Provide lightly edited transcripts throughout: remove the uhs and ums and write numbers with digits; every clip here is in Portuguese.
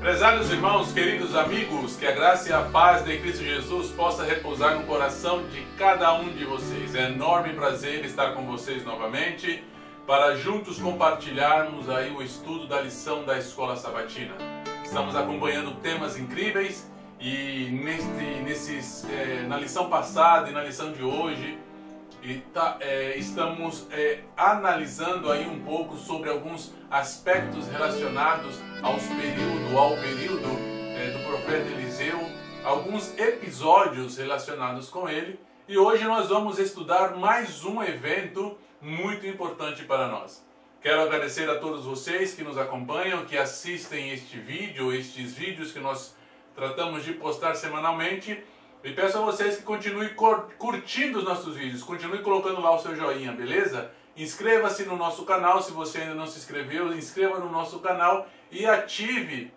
Prezados irmãos, queridos amigos, que a graça e a paz de Cristo Jesus possa repousar no coração de cada um de vocês. É enorme prazer estar com vocês novamente para juntos compartilharmos aí o estudo da lição da Escola Sabatina. Estamos acompanhando temas incríveis e na lição passada e na lição de hoje estamos analisando aí um pouco sobre alguns aspectos relacionados ao período do profeta Eliseu, alguns episódios relacionados com ele, e hoje nós vamos estudar mais um evento muito importante para nós. Quero agradecer a todos vocês que nos acompanham, que assistem estes vídeos que nós tratamos de postar semanalmente. E peço a vocês que continuem curtindo os nossos vídeos, continue colocando lá o seu joinha, beleza? Inscreva-se no nosso canal, se você ainda não se inscreveu, inscreva no nosso canal e ative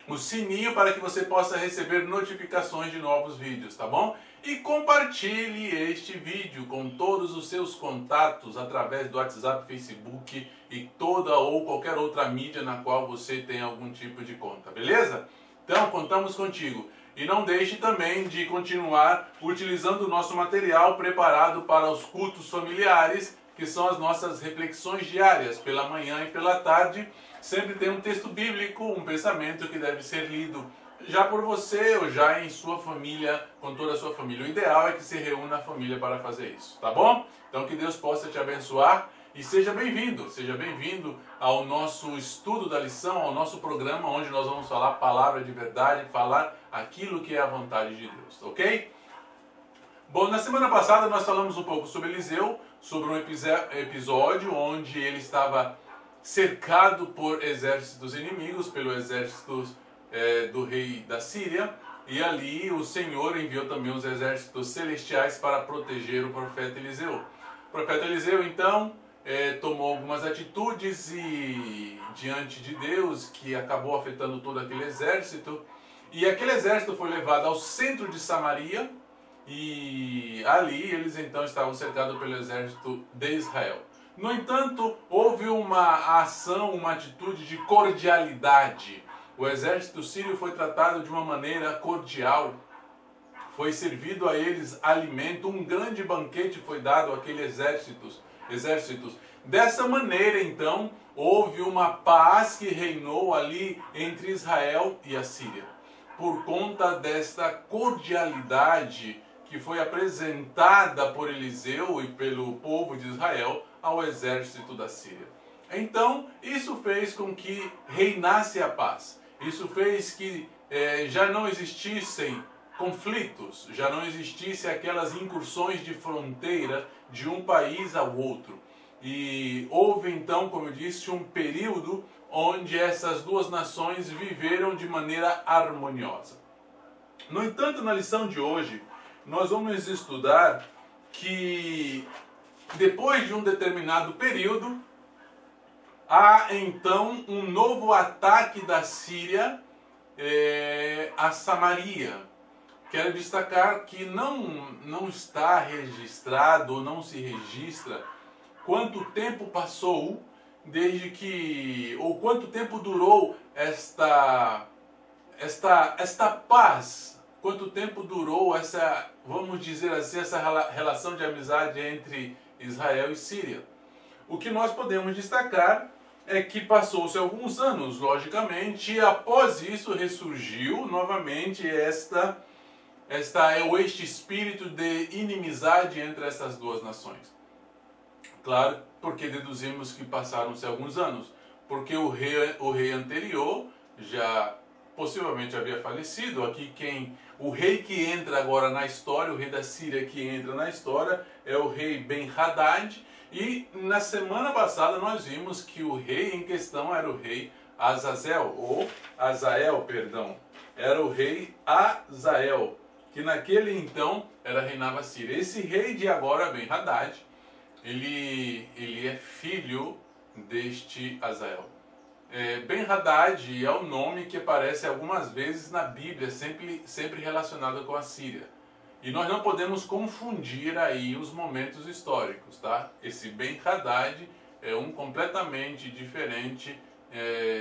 o sininho para que você possa receber notificações de novos vídeos, tá bom? E compartilhe este vídeo com todos os seus contatos através do WhatsApp, Facebook e toda ou qualquer outra mídia na qual você tem algum tipo de conta, beleza? Então, contamos contigo. E não deixe também de continuar utilizando o nosso material preparado para os cultos familiares, que são as nossas reflexões diárias, pela manhã e pela tarde. Sempre tem um texto bíblico, um pensamento que deve ser lido já por você ou já em sua família, com toda a sua família. O ideal é que se reúna a família para fazer isso, tá bom? Então que Deus possa te abençoar e seja bem-vindo ao nosso estudo da lição, ao nosso programa, onde nós vamos falar palavra de verdade, falar aquilo que é a vontade de Deus, ok? Bom, na semana passada nós falamos um pouco sobre Eliseu, sobre um episódio onde ele estava cercado por exércitos inimigos, pelo exército do rei da Síria, e ali o Senhor enviou também os exércitos celestiais para proteger o profeta Eliseu. O profeta Eliseu, então, tomou algumas atitudes diante de Deus que acabou afetando todo aquele exército, e aquele exército foi levado ao centro de Samaria, e ali eles então estavam cercados pelo exército de Israel. No entanto, houve uma ação, uma atitude de cordialidade. O exército sírio foi tratado de uma maneira cordial, foi servido a eles alimento, um grande banquete foi dado àqueles exércitos. Dessa maneira, então, houve uma paz que reinou ali entre Israel e a Síria, por conta desta cordialidade que foi apresentada por Eliseu e pelo povo de Israel ao exército da Síria. Então, isso fez com que reinasse a paz. Isso fez que já não existissem conflitos, já não existissem aquelas incursões de fronteira de um país ao outro. E houve então, como eu disse, um período onde essas duas nações viveram de maneira harmoniosa. No entanto, na lição de hoje, nós vamos estudar que depois de um determinado período, há então um novo ataque da Síria a Samaria. Quero destacar que não está registrado, ou não se registra quanto tempo passou desde que, ou quanto tempo durou esta paz, quanto tempo durou essa, vamos dizer assim, essa relação de amizade entre Israel e Síria. O que nós podemos destacar é que passou-se alguns anos, logicamente, e após isso ressurgiu novamente este espírito de inimizade entre essas duas nações. Claro, porque deduzimos que passaram-se alguns anos, porque o rei anterior já possivelmente havia falecido. O rei que entra agora na história, o rei da Síria que entra na história, é o rei Ben-Hadad. E na semana passada nós vimos que o rei em questão era o rei Azael, era o rei Azael, que naquele então reinava a Síria. Esse rei de agora, Ben-Hadad, ele é filho deste Azael. Ben-Hadad é o nome que aparece algumas vezes na Bíblia, sempre relacionado com a Síria. E nós não podemos confundir aí os momentos históricos, tá? Esse Ben-Hadad é um completamente diferente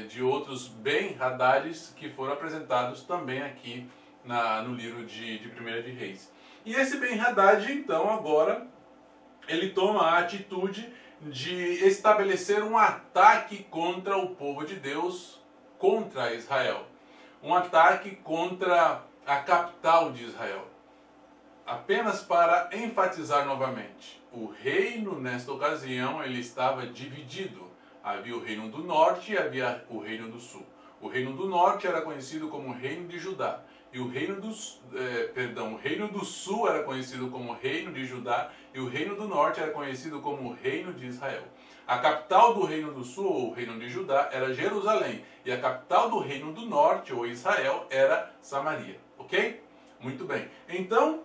de outros Ben-Hadads que foram apresentados também aqui no livro de 1 de Reis. E esse Ben-Hadad, então, agora, ele toma a atitude de estabelecer um ataque contra o povo de Deus, contra Israel. Um ataque contra a capital de Israel. Apenas para enfatizar novamente, o reino nesta ocasião ele estava dividido. Havia o reino do norte e havia o reino do sul. O reino do norte era conhecido como o reino de Judá. E o reino do sul era conhecido como reino de Judá e o reino do norte era conhecido como o reino de Israel. A capital do reino do sul, ou reino de Judá, era Jerusalém. E a capital do reino do norte, ou Israel, era Samaria. Ok? Muito bem. Então,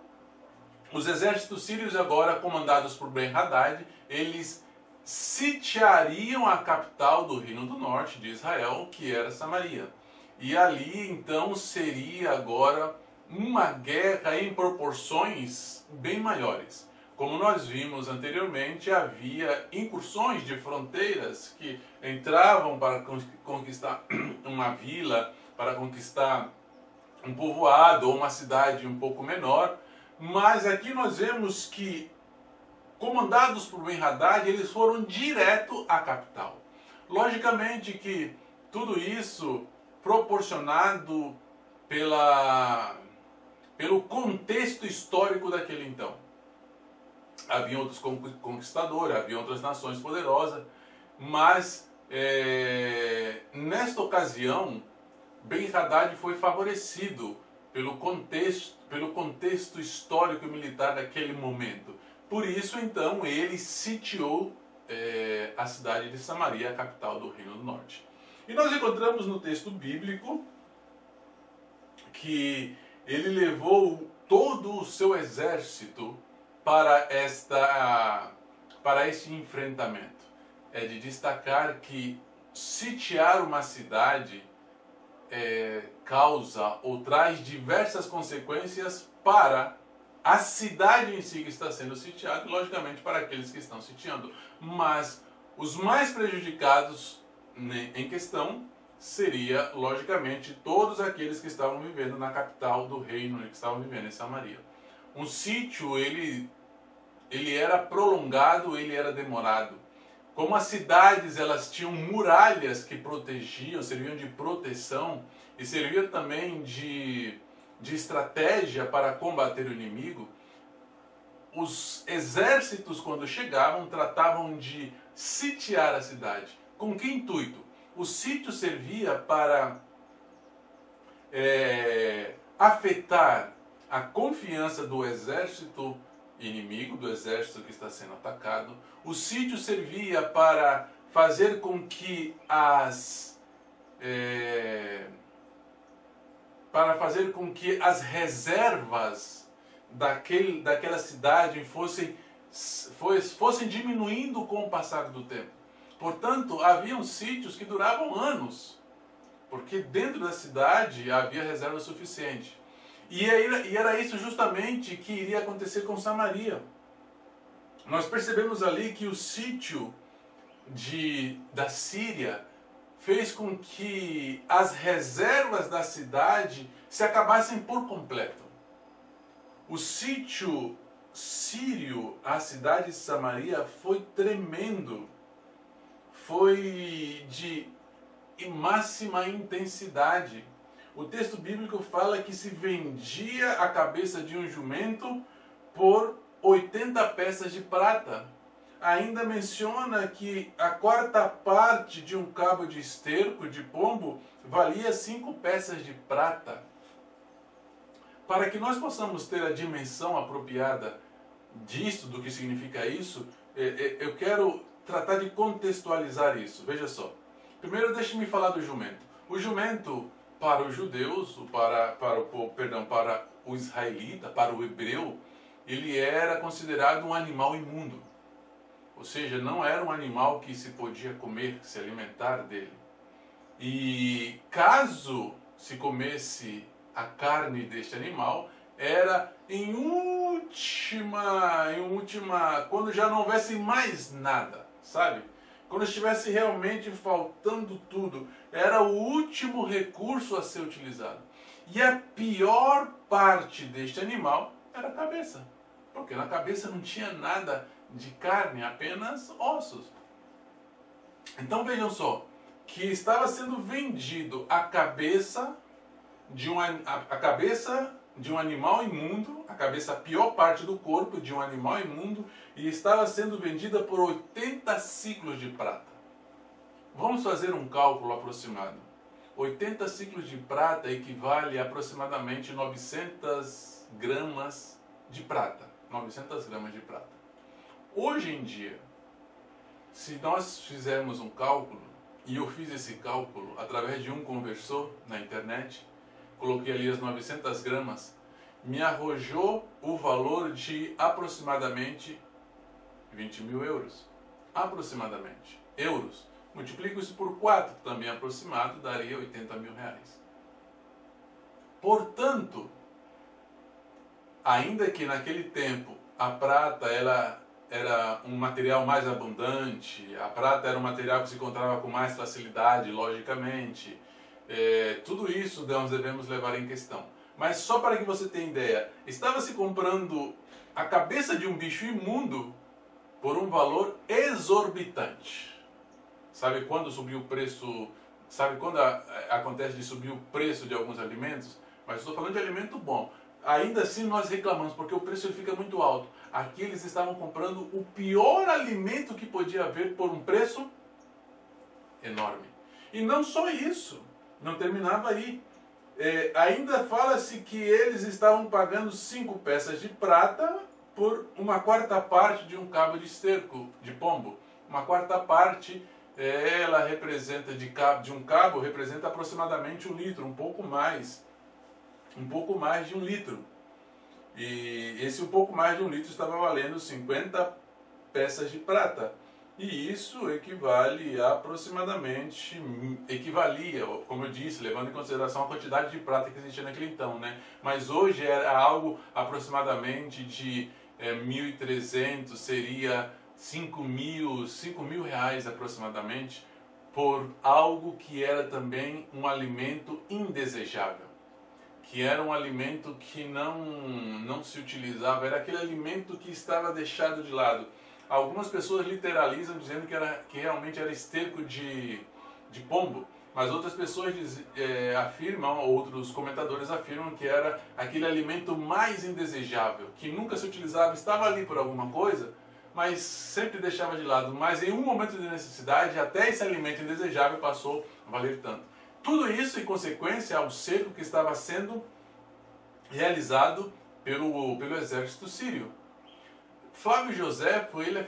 os exércitos sírios agora, comandados por Ben-Hadad, eles sitiariam a capital do reino do norte de Israel, que era Samaria. E ali, então, seria agora uma guerra em proporções bem maiores. Como nós vimos anteriormente, havia incursões de fronteiras que entravam para conquistar uma vila, para conquistar um povoado ou uma cidade um pouco menor. Mas aqui nós vemos que, comandados por Ben-Hadad, eles foram direto à capital. Logicamente que tudo isso proporcionado pelo contexto histórico daquele então. Havia outros conquistadores, havia outras nações poderosas, mas nesta ocasião, Ben-Hadad foi favorecido pelo contexto histórico e militar daquele momento. Por isso, então, ele sitiou a cidade de Samaria, a capital do Reino do Norte. E nós encontramos no texto bíblico que ele levou todo o seu exército para este enfrentamento. É de destacar que sitiar uma cidade causa ou traz diversas consequências para a cidade em si que está sendo sitiada e, logicamente, para aqueles que estão sitiando. Mas os mais prejudicados em questão seria, logicamente, todos aqueles que estavam vivendo na capital do reino, que estavam vivendo em Samaria. Um sítio, ele era prolongado, ele era demorado. Como as cidades elas tinham muralhas que protegiam, serviam de proteção e serviam também de estratégia para combater o inimigo, os exércitos, quando chegavam, tratavam de sitiar a cidade. Com que intuito? O sítio servia para afetar a confiança do exército inimigo, do exército que está sendo atacado. O sítio servia para fazer com que as reservas daquela cidade fossem diminuindo com o passar do tempo. Portanto, haviam sítios que duravam anos, porque dentro da cidade havia reserva suficiente. E era isso justamente que iria acontecer com Samaria. Nós percebemos ali que o sítio da Síria fez com que as reservas da cidade se acabassem por completo. O sítio sírio à cidade de Samaria foi tremendo. Foi de máxima intensidade. O texto bíblico fala que se vendia a cabeça de um jumento por 80 peças de prata. Ainda menciona que a quarta parte de um cabo de esterco de pombo valia 5 peças de prata. Para que nós possamos ter a dimensão apropriada disso, do que significa isso, eu quero tratar de contextualizar isso. Veja só. Primeiro, deixe-me falar do jumento. O jumento, para os judeus, para o israelita, para o hebreu, ele era considerado um animal imundo. Ou seja, não era um animal que se podia comer, se alimentar dele. E caso se comesse a carne deste animal, era em última, quando já não houvesse mais nada, sabe? Quando estivesse realmente faltando tudo, era o último recurso a ser utilizado. E a pior parte deste animal era a cabeça, porque na cabeça não tinha nada de carne, apenas ossos. Então vejam só, que estava sendo vendido a cabeça de um animal imundo, a cabeça, a pior parte do corpo de um animal imundo, e estava sendo vendida por 80 ciclos de prata. Vamos fazer um cálculo aproximado. 80 ciclos de prata equivale a aproximadamente 900 gramas de prata. 900 gramas de prata. Hoje em dia, se nós fizermos um cálculo, e eu fiz esse cálculo através de um conversor na internet, coloquei ali as 900 gramas, me arrojou o valor de aproximadamente 20 mil euros. Aproximadamente. Euros. Multiplico isso por 4, também aproximado, daria 80 mil reais. Portanto, ainda que naquele tempo a prata ela era um material mais abundante, a prata era um material que se encontrava com mais facilidade, logicamente. Tudo isso nós devemos levar em questão. Mas só para que você tenha ideia, estava se comprando a cabeça de um bicho imundo por um valor exorbitante. Sabe quando subiu o preço? Sabe quando acontece de subir o preço de alguns alimentos? Mas estou falando de alimento bom. Ainda assim nós reclamamos, porque o preço fica muito alto. Aqui eles estavam comprando o pior alimento que podia haver por um preço enorme. E não só isso, não terminava aí. Ainda fala-se que eles estavam pagando 5 peças de prata por uma quarta parte de um cabo de esterco de pombo. Uma quarta parte, ela representa de um cabo, representa aproximadamente 1 litro, um pouco mais de 1 litro. E esse um pouco mais de 1 litro estava valendo 50 peças de prata. E isso equivalia, como eu disse, levando em consideração a quantidade de prata que existia naquele então, né? Mas hoje era algo aproximadamente de 1.300, seria 5 mil reais aproximadamente, por algo que era também um alimento indesejável. Que era um alimento que não se utilizava, era aquele alimento que estava deixado de lado. Algumas pessoas literalizam dizendo que realmente era esterco de pombo, mas outras pessoas afirmam, outros comentadores afirmam que era aquele alimento mais indesejável, que nunca se utilizava, estava ali por alguma coisa, mas sempre deixava de lado. Mas em um momento de necessidade, até esse alimento indesejável passou a valer tanto. Tudo isso em consequência ao cerco que estava sendo realizado pelo exército sírio. Flávio Joséfo, ele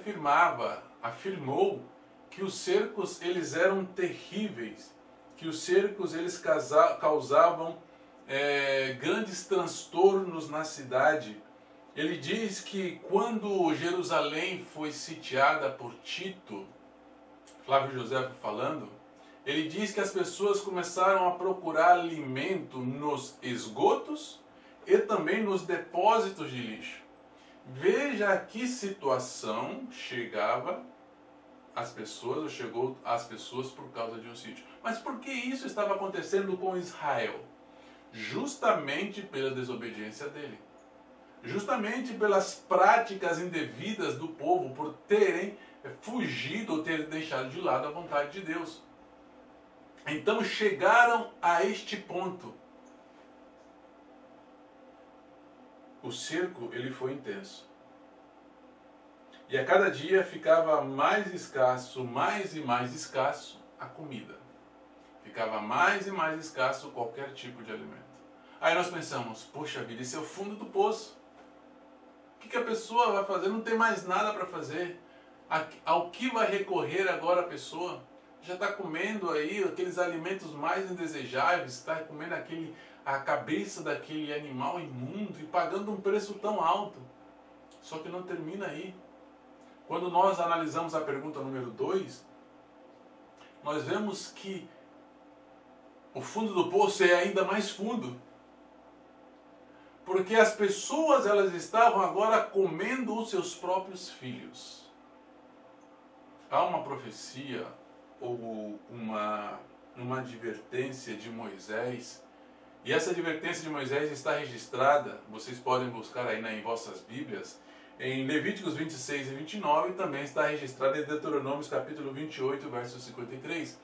afirmou que os cercos eles eram terríveis, que os cercos eles causavam grandes transtornos na cidade. Ele diz que quando Jerusalém foi sitiada por Tito, Flávio Joséfo falando, ele diz que as pessoas começaram a procurar alimento nos esgotos e também nos depósitos de lixo. Veja a que situação chegou às pessoas por causa de um sítio. Mas por que isso estava acontecendo com Israel? Justamente pela desobediência dele. Justamente pelas práticas indevidas do povo, por terem fugido ou terem deixado de lado a vontade de Deus. Então chegaram a este ponto. O cerco ele foi intenso. E a cada dia ficava mais escasso, mais e mais escasso a comida. Ficava mais e mais escasso qualquer tipo de alimento. Aí nós pensamos, poxa vida, esse é o fundo do poço. O que a pessoa vai fazer? Não tem mais nada para fazer. Ao que vai recorrer agora a pessoa? Já está comendo aí aqueles alimentos mais indesejáveis, está comendo a cabeça daquele animal imundo e pagando um preço tão alto. Só que não termina aí. Quando nós analisamos a pergunta número 2, nós vemos que o fundo do poço é ainda mais fundo. Porque as pessoas, elas estavam agora comendo os seus próprios filhos. Há uma profecia ou uma advertência de Moisés, e essa advertência de Moisés está registrada, vocês podem buscar aí em vossas Bíblias, em Levíticos 26 e 29, e também está registrada em Deuteronômio capítulo 28, verso 53.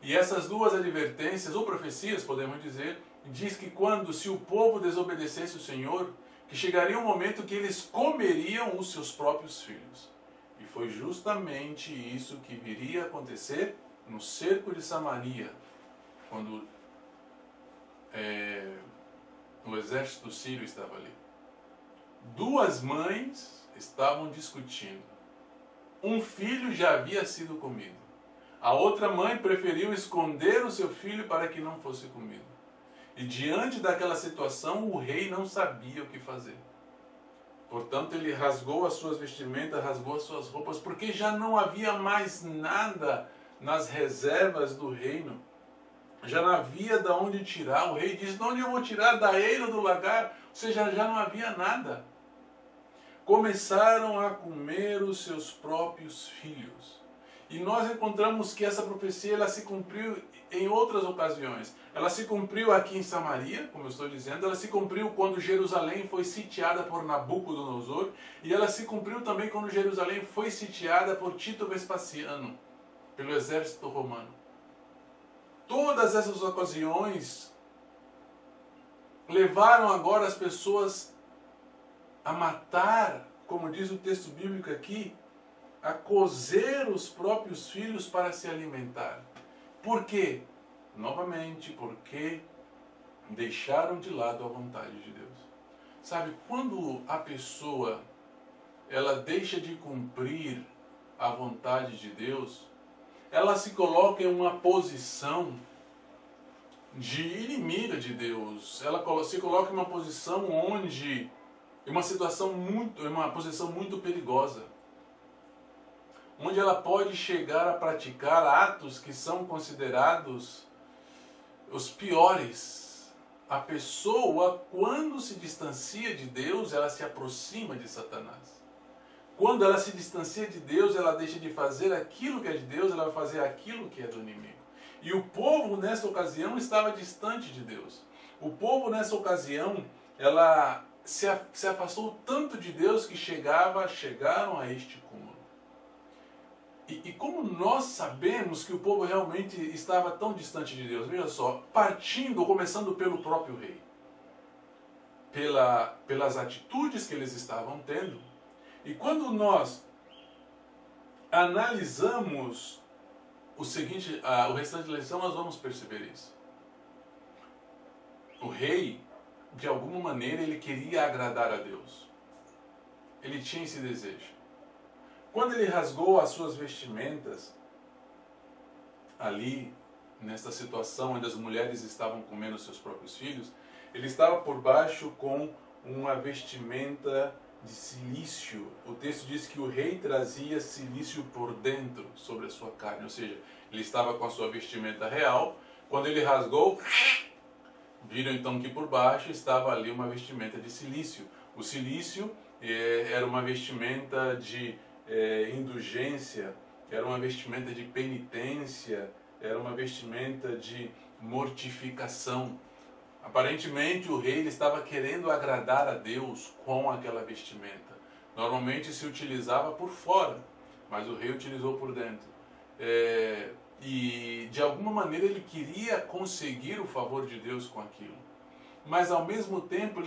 E essas duas advertências, ou profecias, podemos dizer, diz que se o povo desobedecesse o Senhor, que chegaria um momento que eles comeriam os seus próprios filhos. E foi justamente isso que viria a acontecer no cerco de Samaria, quando o exército sírio estava ali. Duas mães estavam discutindo. Um filho já havia sido comido. A outra mãe preferiu esconder o seu filho para que não fosse comido. E diante daquela situação, o rei não sabia o que fazer. Portanto, ele rasgou as suas vestimentas, rasgou as suas roupas, porque já não havia mais nada nas reservas do reino. Já não havia de onde tirar. O rei disse: de onde eu vou tirar? Da eira do lagar? Ou seja, já não havia nada. Começaram a comer os seus próprios filhos. E nós encontramos que essa profecia ela se cumpriu em outras ocasiões. Ela se cumpriu aqui em Samaria, como eu estou dizendo, ela se cumpriu quando Jerusalém foi sitiada por Nabucodonosor, e ela se cumpriu também quando Jerusalém foi sitiada por Tito Vespasiano, pelo exército romano. Todas essas ocasiões levaram agora as pessoas a matar, como diz o texto bíblico aqui, a cozer os próprios filhos para se alimentar. Por quê? Novamente, porque deixaram de lado a vontade de Deus. Sabe, quando a pessoa ela deixa de cumprir a vontade de Deus, ela se coloca em uma posição de inimiga de Deus. Ela se coloca em uma posição onde, em uma posição muito perigosa, onde ela pode chegar a praticar atos que são considerados os piores. A pessoa, quando se distancia de Deus, ela se aproxima de Satanás. Quando ela se distancia de Deus, ela deixa de fazer aquilo que é de Deus, ela vai fazer aquilo que é do inimigo. E o povo, nessa ocasião, estava distante de Deus. O povo, nessa ocasião, ela se afastou tanto de Deus que chegaram a este cúmulo. E como nós sabemos que o povo realmente estava tão distante de Deus? Veja só, começando pelo próprio rei. Pelas atitudes que eles estavam tendo. E quando nós analisamos o restante da lição, nós vamos perceber isso. O rei, de alguma maneira, ele queria agradar a Deus. Ele tinha esse desejo. Quando ele rasgou as suas vestimentas, ali, nesta situação onde as mulheres estavam comendo seus próprios filhos, ele estava por baixo com uma vestimenta de cilício. O texto diz que o rei trazia cilício por dentro sobre a sua carne, ou seja, ele estava com a sua vestimenta real. Quando ele rasgou, viram então que por baixo estava ali uma vestimenta de cilício. O cilício era uma vestimenta de indulgência, era uma vestimenta de penitência, era uma vestimenta de mortificação. Aparentemente o rei ele estava querendo agradar a Deus com aquela vestimenta. Normalmente se utilizava por fora, mas o rei utilizou por dentro. E de alguma maneira ele queria conseguir o favor de Deus com aquilo. Mas ao mesmo tempo,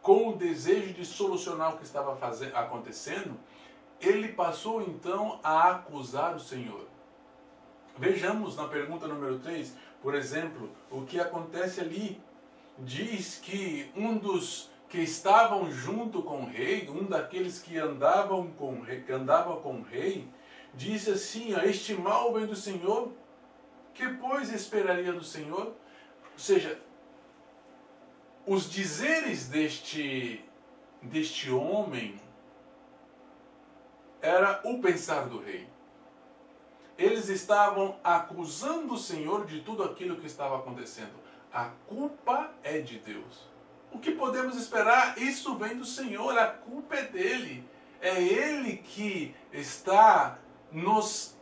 com o desejo de solucionar o que estava acontecendo, ele passou então a acusar o Senhor. Vejamos na pergunta número 3, por exemplo, o que acontece ali. Diz que um dos que estavam junto com o rei, um daqueles que andava com o rei, disse assim: este mal vem do Senhor, que pois esperaria do Senhor? Ou seja, os dizeres deste homem era o pensar do rei. eles estavam acusando o Senhor de tudo aquilo que estava acontecendo. A culpa é de Deus. O que podemos esperar? Isso vem do Senhor, a culpa é dele. É Ele que está nos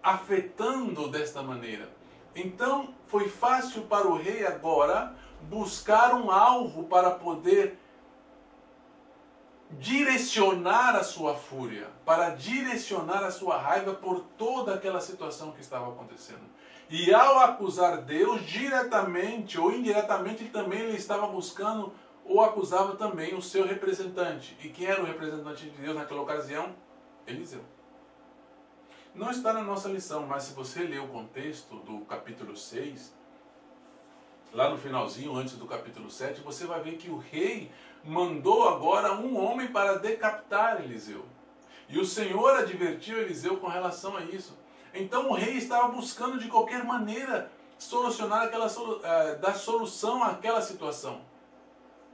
afetando desta maneira. Então, foi fácil para o rei agora buscar um alvo para poder direcionar a sua fúria, para direcionar a sua raiva por toda aquela situação que estava acontecendo. E ao acusar Deus, diretamente ou indiretamente, também ele estava buscando ou acusava também o seu representante. E quem era o representante de Deus naquela ocasião? Eliseu. Não está na nossa lição, mas se você ler o contexto do capítulo 6, lá no finalzinho, antes do capítulo 7, você vai ver que o rei mandou agora um homem para decapitar Eliseu. E o Senhor advertiu Eliseu com relação a isso. Então o rei estava buscando de qualquer maneira solucionar dar solução àquela situação.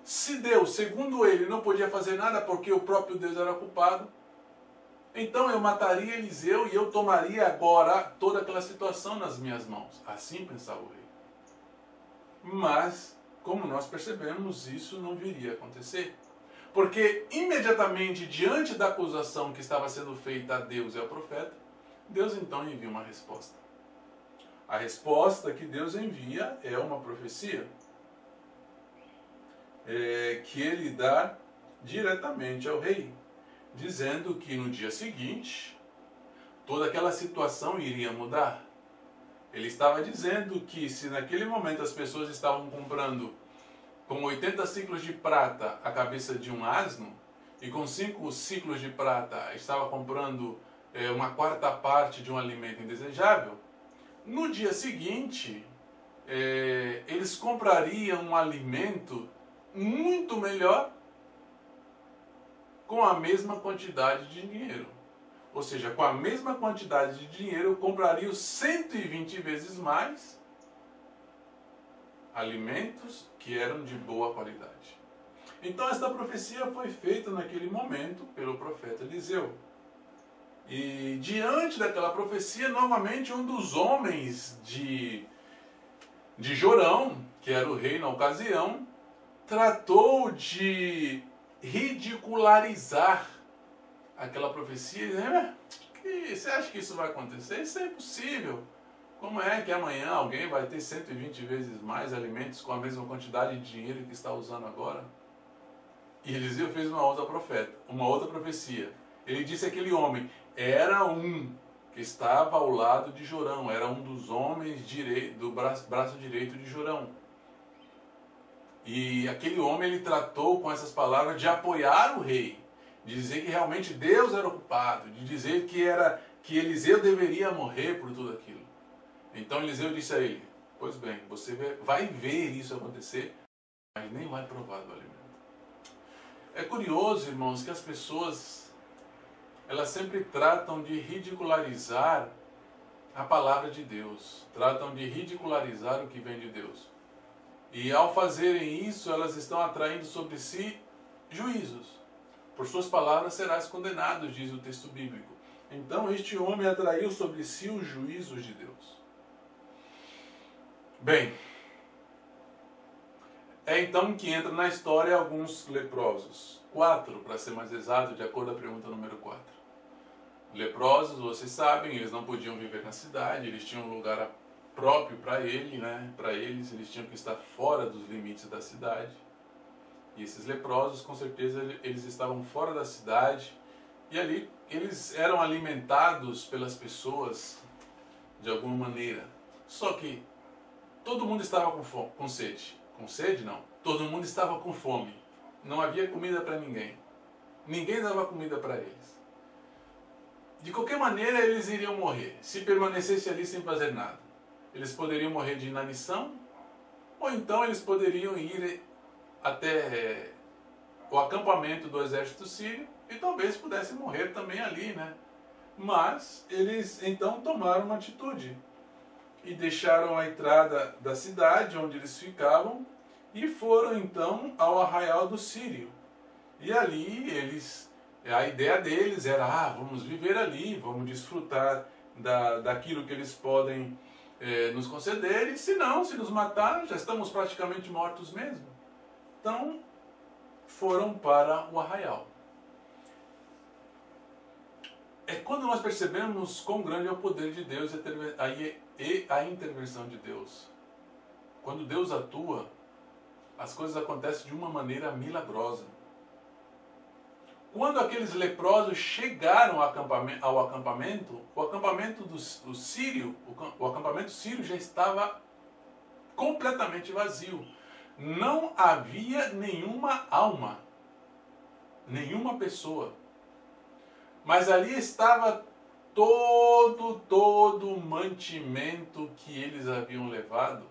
Se Deus, segundo ele, não podia fazer nada porque o próprio Deus era culpado, então eu mataria Eliseu e eu tomaria agora toda aquela situação nas minhas mãos. Assim pensava o rei. Mas, como nós percebemos, isso não viria a acontecer. Porque imediatamente diante da acusação que estava sendo feita a Deus e ao profeta, Deus então envia uma resposta. A resposta que Deus envia é uma profecia que ele dá diretamente ao rei, dizendo que no dia seguinte toda aquela situação iria mudar. Ele estava dizendo que se naquele momento as pessoas estavam comprando com 80 ciclos de prata a cabeça de um asno, e com 5 ciclos de prata estava comprando uma quarta parte de um alimento indesejável, no dia seguinte eles comprariam um alimento muito melhor com a mesma quantidade de dinheiro. Ou seja, com a mesma quantidade de dinheiro eu compraria 120 vezes mais alimentos que eram de boa qualidade. Então esta profecia foi feita naquele momento pelo profeta Eliseu. E diante daquela profecia, novamente um dos homens de Jorão, que era o rei na ocasião, tratou de ridicularizar aquela profecia, dizendo: você acha que isso vai acontecer? Isso é impossível. Como é que amanhã alguém vai ter 120 vezes mais alimentos com a mesma quantidade de dinheiro que está usando agora? E Eliseu fez uma outra profecia. Ele disse que aquele homem era um que estava ao lado de Jorão, era um dos homens do braço direito de Jorão. E aquele homem, ele tratou com essas palavras de apoiar o rei, de dizer que realmente Deus era o culpado, de dizer que Eliseu deveria morrer por tudo aquilo. Então Eliseu disse a ele: pois bem, você vai ver isso acontecer, mas nem vai provar do alimento. É curioso, irmãos, que as pessoas, elas sempre tratam de ridicularizar a palavra de Deus, tratam de ridicularizar o que vem de Deus. E ao fazerem isso, elas estão atraindo sobre si juízos. Por suas palavras serás condenado, diz o texto bíblico. Então este homem atraiu sobre si os juízos de Deus. Bem, é então que entra na história alguns leprosos. 4, para ser mais exato, de acordo com a pergunta número 4. Leprosos, vocês sabem, eles não podiam viver na cidade, eles tinham um lugar próprio para eles, eles tinham que estar fora dos limites da cidade. E esses leprosos, com certeza, eles estavam fora da cidade, e ali eles eram alimentados pelas pessoas de alguma maneira. Só que todo mundo estava com sede. Com sede, não. Todo mundo estava com fome. Não havia comida para ninguém. Ninguém dava comida para eles. De qualquer maneira, eles iriam morrer, se permanecesse ali sem fazer nada. Eles poderiam morrer de inanição, ou então eles poderiam ir até o acampamento do exército sírio e talvez pudessem morrer também ali, né? Mas eles então tomaram uma atitude e deixaram a entrada da cidade onde eles ficavam e foram então ao arraial do Sírio. E ali a ideia deles era: vamos viver ali, vamos desfrutar daquilo que eles podem nos conceder, e se não, se nos matar, já estamos praticamente mortos mesmo. Então, foram para o arraial. É quando nós percebemos quão grande é o poder de Deus e a intervenção de Deus. Quando Deus atua, as coisas acontecem de uma maneira milagrosa. Quando aqueles leprosos chegaram ao acampamento, o acampamento sírio já estava completamente vazio. Não havia nenhuma alma, nenhuma pessoa. Mas ali estava todo o mantimento que eles haviam levado.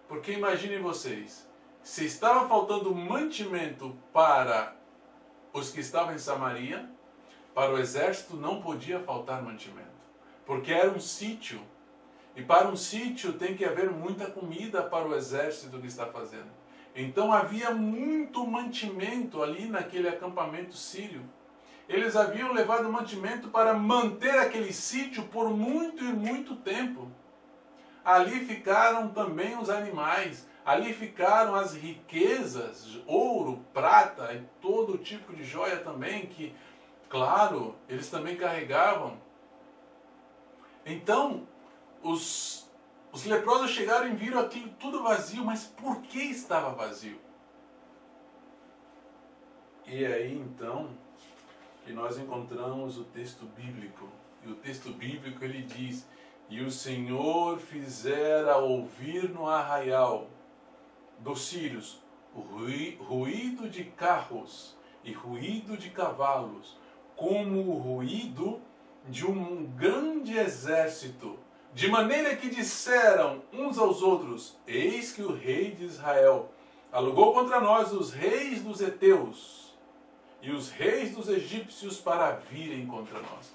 Porque imaginem vocês, se estava faltando mantimento para os que estavam em Samaria, para o exército não podia faltar mantimento. Porque era um sítio. E para um sítio tem que haver muita comida para o exército que está fazendo. Então havia muito mantimento ali naquele acampamento sírio. Eles haviam levado mantimento para manter aquele sítio por muito e muito tempo. Ali ficaram também os animais, ali ficaram as riquezas, ouro, prata e todo tipo de joia também, que, claro, eles também carregavam. Então, os leprosos chegaram e viram aquilo tudo vazio, mas por que estava vazio? E aí, então, que nós encontramos o texto bíblico. E o texto bíblico ele diz: e o Senhor fizera ouvir no arraial dos sírios ruído de carros e ruído de cavalos, como o ruído de um grande exército, de maneira que disseram uns aos outros: eis que o rei de Israel alugou contra nós os reis dos heteus e os reis dos egípcios para virem contra nós.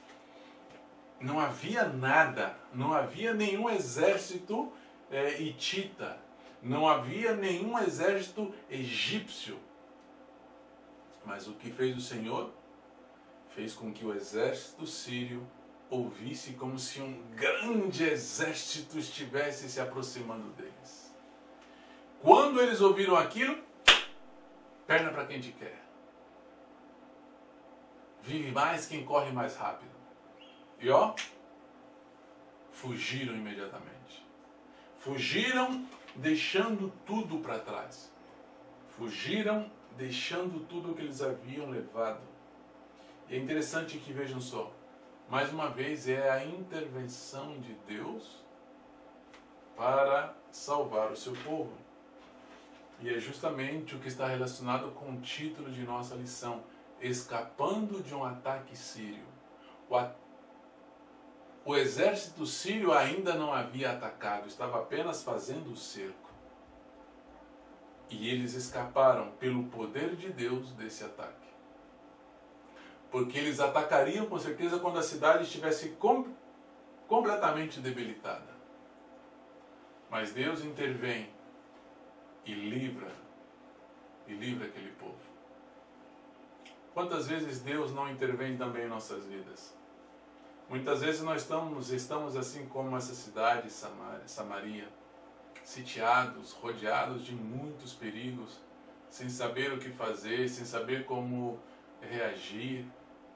Não havia nada, não havia nenhum exército hitita, não havia nenhum exército egípcio. Mas o que fez o Senhor? Fez com que o exército sírio ouvisse como se um grande exército estivesse se aproximando deles. Quando eles ouviram aquilo, perna para quem te quer. Vive mais quem corre mais rápido. E ó, fugiram imediatamente. Fugiram deixando tudo para trás. Fugiram deixando tudo o que eles haviam levado. E é interessante que vejam só, mais uma vez é a intervenção de Deus para salvar o seu povo. E é justamente o que está relacionado com o título de nossa lição: escapando de um ataque sírio. O exército sírio ainda não havia atacado, estava apenas fazendo o cerco. E eles escaparam pelo poder de Deus desse ataque. Porque eles atacariam com certeza quando a cidade estivesse completamente debilitada. Mas Deus intervém e livra aquele povo. Quantas vezes Deus não intervém também em nossas vidas? Muitas vezes nós estamos assim como essa cidade, Samaria, sitiados, rodeados de muitos perigos, sem saber o que fazer, sem saber como reagir,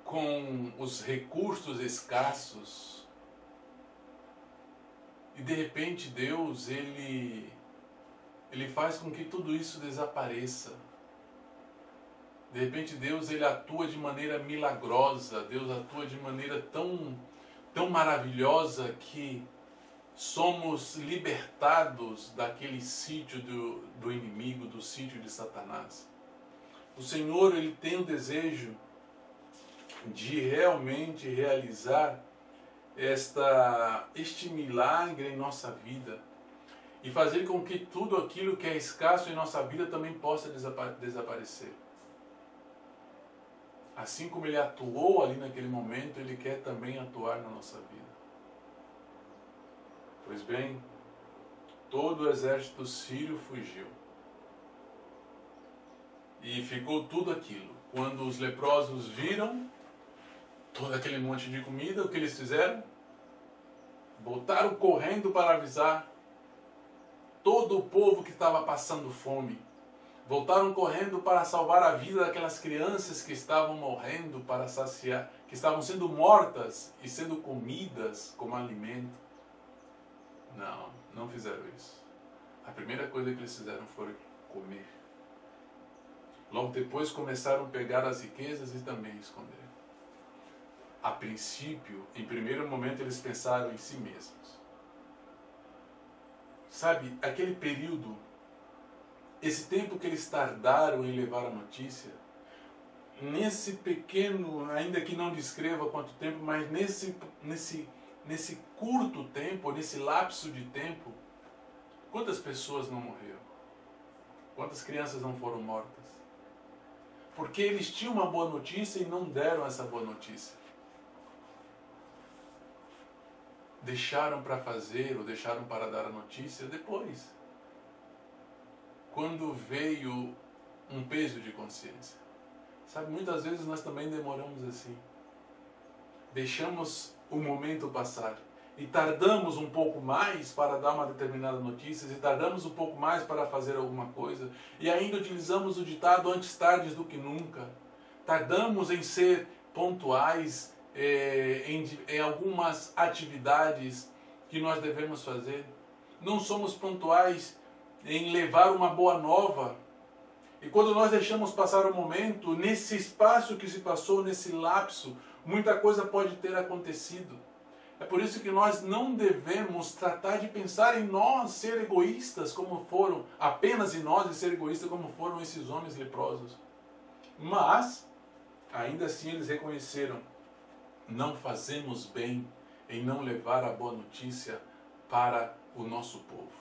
com os recursos escassos. E de repente Deus, Ele faz com que tudo isso desapareça. De repente Deus, Ele atua de maneira milagrosa, Deus atua de maneira tão maravilhosa que somos libertados daquele sítio do inimigo, do sítio de Satanás. O Senhor, Ele tem o desejo de realmente realizar este milagre em nossa vida e fazer com que tudo aquilo que é escasso em nossa vida também possa desaparecer. Assim como Ele atuou ali naquele momento, Ele quer também atuar na nossa vida. Pois bem, todo o exército sírio fugiu. E ficou tudo aquilo. Quando os leprosos viram todo aquele monte de comida, o que eles fizeram? Voltaram correndo para avisar todo o povo que estava passando fome. Voltaram correndo para salvar a vida daquelas crianças que estavam morrendo para saciar, que estavam sendo mortas e sendo comidas como alimento. Não, não fizeram isso. A primeira coisa que eles fizeram foi comer. Logo depois começaram a pegar as riquezas e também esconder. A princípio, em primeiro momento, eles pensaram em si mesmos. Sabe, aquele período, esse tempo que eles tardaram em levar a notícia, nesse pequeno, ainda que não descreva quanto tempo, mas nesse curto tempo, nesse lapso de tempo, quantas pessoas não morreram? Quantas crianças não foram mortas? Porque eles tinham uma boa notícia e não deram essa boa notícia. Deixaram para fazer ou deixaram para dar a notícia depois. Quando veio um peso de consciência. Sabe, muitas vezes nós também demoramos assim. Deixamos o momento passar. E tardamos um pouco mais para dar uma determinada notícia, e tardamos um pouco mais para fazer alguma coisa, e ainda utilizamos o ditado antes tarde do que nunca. Tardamos em ser pontuais em algumas atividades que nós devemos fazer. Não somos pontuais em levar uma boa nova. E quando nós deixamos passar o momento, nesse espaço que se passou, nesse lapso, muita coisa pode ter acontecido. É por isso que nós não devemos tratar de pensar em nós, ser egoístas como foram, apenas em nós e ser egoístas como foram esses homens leprosos. Mas, ainda assim eles reconheceram, não fazemos bem em não levar a boa notícia para o nosso povo.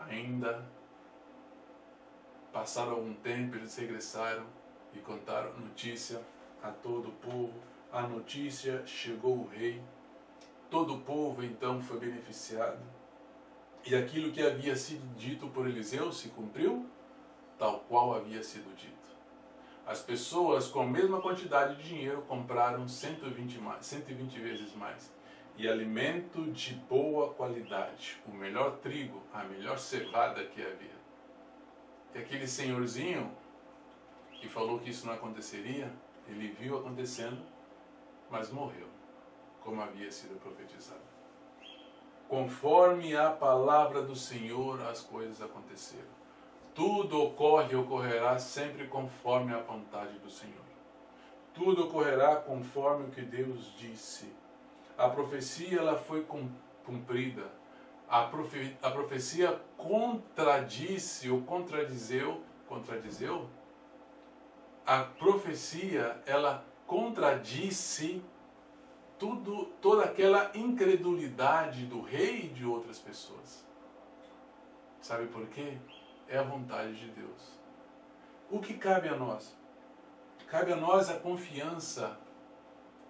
Ainda passaram algum tempo, eles regressaram e contaram notícia a todo o povo. A notícia chegou ao rei, todo o povo então foi beneficiado, e aquilo que havia sido dito por Eliseu se cumpriu, tal qual havia sido dito. As pessoas com a mesma quantidade de dinheiro compraram 120 vezes mais, e alimento de boa qualidade, o melhor trigo, a melhor cevada que havia. E aquele senhorzinho que falou que isso não aconteceria, ele viu acontecendo, mas morreu, como havia sido profetizado. Conforme a palavra do Senhor, as coisas aconteceram. Tudo ocorre e ocorrerá sempre conforme a vontade do Senhor. Tudo ocorrerá conforme o que Deus disse. A profecia ela foi cumprida. A profecia contradisse ou contradizeu. A profecia ela contradisse toda aquela incredulidade do rei e de outras pessoas. Sabe por quê? É a vontade de Deus. O que cabe a nós? Cabe a nós a confiança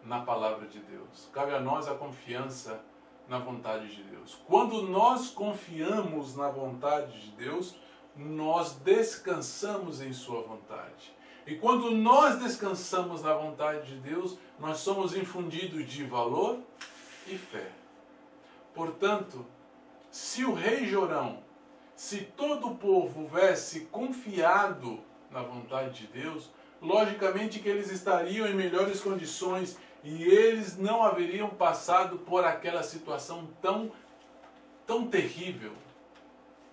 na palavra de Deus. Cabe a nós a confiança na vontade de Deus. Quando nós confiamos na vontade de Deus, nós descansamos em sua vontade. E quando nós descansamos na vontade de Deus, nós somos infundidos de valor e fé. Portanto, se o rei Jorão, se todo o povo houvesse confiado na vontade de Deus, logicamente que eles estariam em melhores condições e eles não haveriam passado por aquela situação tão terrível.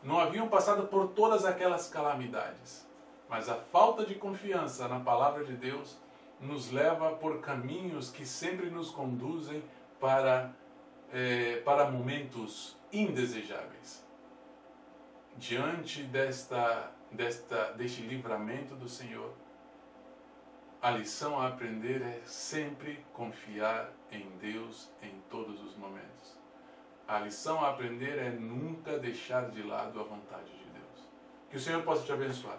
Não haviam passado por todas aquelas calamidades. Mas a falta de confiança na palavra de Deus nos leva por caminhos que sempre nos conduzem para momentos indesejáveis. Diante deste livramento do Senhor, a lição a aprender é sempre confiar em Deus em todos os momentos. A lição a aprender é nunca deixar de lado a vontade de Deus. Que o Senhor possa te abençoar.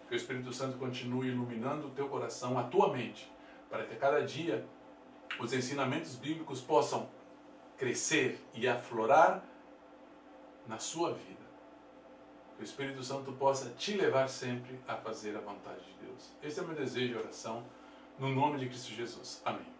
Que o Espírito Santo continue iluminando o teu coração, a tua mente, para que a cada dia os ensinamentos bíblicos possam crescer e aflorar na sua vida. Que o Espírito Santo possa te levar sempre a fazer a vontade de Deus. Esse é o meu desejo e oração, no nome de Cristo Jesus. Amém.